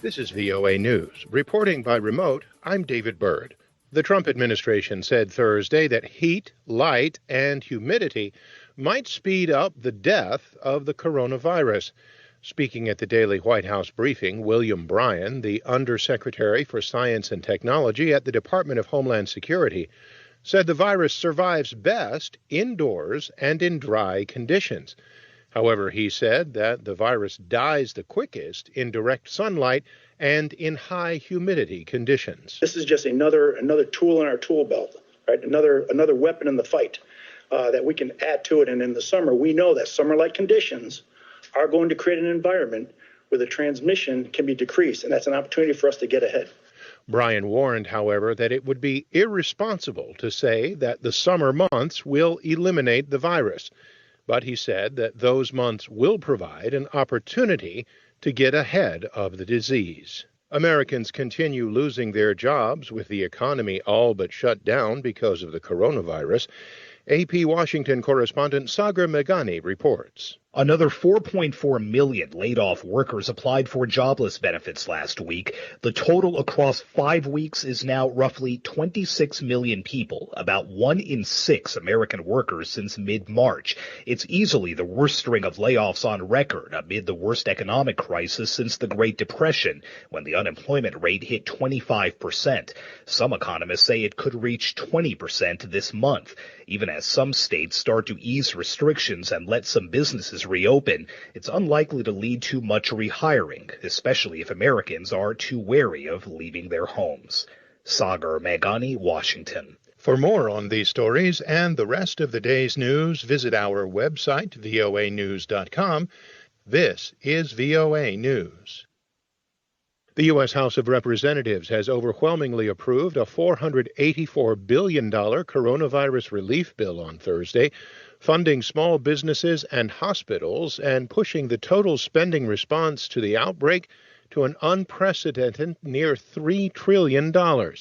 This is VOA News. Reporting by remote, I'm David Byrd. The Trump administration said Thursday that heat, light, and humidity might speed up the death of the coronavirus. Speaking at the daily White House briefing, William Bryan, the undersecretary for Science and Technology at the Department of Homeland Security, said the virus survives best indoors and in dry conditions. However, he said that the virus dies the quickest in direct sunlight and in high humidity conditions. This is just another tool in our tool belt, right? Another weapon in the fight that we can add to it. And in the summer, we know that summer-like conditions are going to create an environment where the transmission can be decreased, and that's an opportunity for us to get ahead. Bryan warned, however, that it would be irresponsible to say that the summer months will eliminate the virus. But he said that those months will provide an opportunity to get ahead of the disease. Americans continue losing their jobs with the economy all but shut down because of the coronavirus. AP Washington correspondent Sagar Meghani reports. Another 4.4 million laid-off workers applied for jobless benefits last week. The total across 5 weeks is now roughly 26 million people, about 1 in 6 American workers since mid-March. It's easily the worst string of layoffs on record amid the worst economic crisis since the Great Depression, when the unemployment rate hit 25%. Some economists say it could reach 20% this month. Even as some states start to ease restrictions and let some businesses reopen, it's unlikely to lead to much rehiring, especially if Americans are too wary of leaving their homes. Sagar Meghani, Washington. For more on these stories and the rest of the day's news, visit our website, voanews.com. This is VOA News. The U.S. House of Representatives has overwhelmingly approved a $484 billion coronavirus relief bill on Thursday, funding small businesses and hospitals and pushing the total spending response to the outbreak to an unprecedented near $3 trillion. The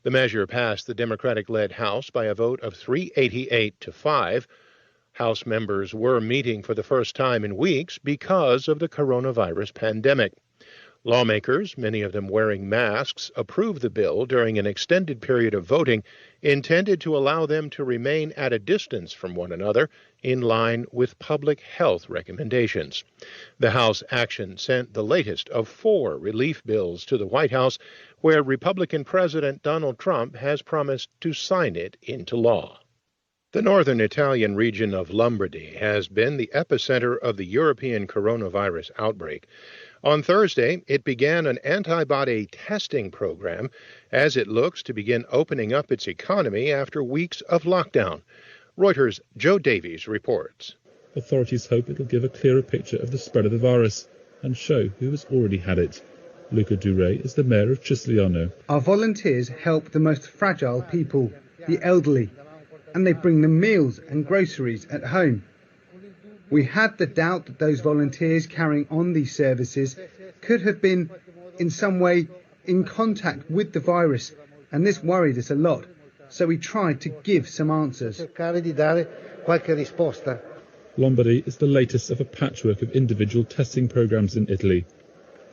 measure passed the Democratic-led House by a vote of 388 to 5. House members were meeting for the first time in weeks because of the coronavirus pandemic. Lawmakers, many of them wearing masks, approved the bill during an extended period of voting intended to allow them to remain at a distance from one another in line with public health recommendations. The House action sent the latest of 4 relief bills to the White House, where Republican President Donald Trump has promised to sign it into law. The northern Italian region of Lombardy has been the epicenter of the European coronavirus outbreak. On Thursday, it began an antibody testing program as it looks to begin opening up its economy after weeks of lockdown. Reuters' Joe Davies reports. Authorities hope it will give a clearer picture of the spread of the virus and show who has already had it. Luca Dure is the mayor of Chislaiano. Our volunteers help the most fragile people, the elderly, and they bring them meals and groceries at home. We had the doubt that those volunteers carrying on these services could have been in some way in contact with the virus, and this worried us a lot. So we tried to give some answers. Lombardy is the latest of a patchwork of individual testing programs in Italy.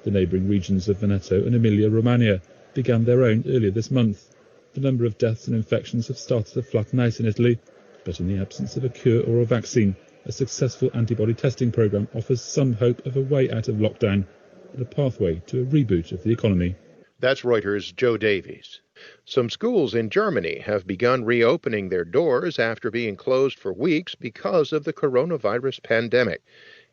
The neighbouring regions of Veneto and Emilia-Romagna began their own earlier this month. The number of deaths and infections have started to flatten out in Italy, but in the absence of a cure or a vaccine, a successful antibody testing program offers some hope of a way out of lockdown and a pathway to a reboot of the economy. That's Reuters' Joe Davies. Some schools in Germany have begun reopening their doors after being closed for weeks because of the coronavirus pandemic.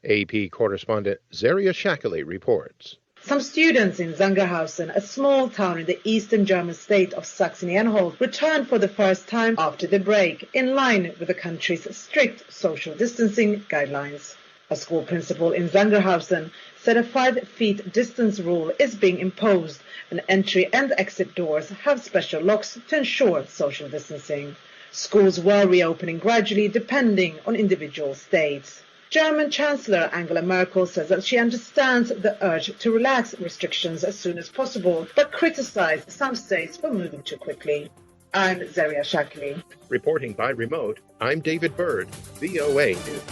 AP correspondent Zaria Shakali reports. Some students in Sangerhausen, a small town in the eastern German state of Saxony-Anhalt, returned for the first time after the break, in line with the country's strict social distancing guidelines. A school principal in Sangerhausen said a 5-feet distance rule is being imposed, and entry and exit doors have special locks to ensure social distancing. Schools were reopening gradually depending on individual states. German Chancellor Angela Merkel says that she understands the urge to relax restrictions as soon as possible, but criticized some states for moving too quickly. I'm Zaria Shakli. Reporting by remote, I'm David Byrd, VOA News.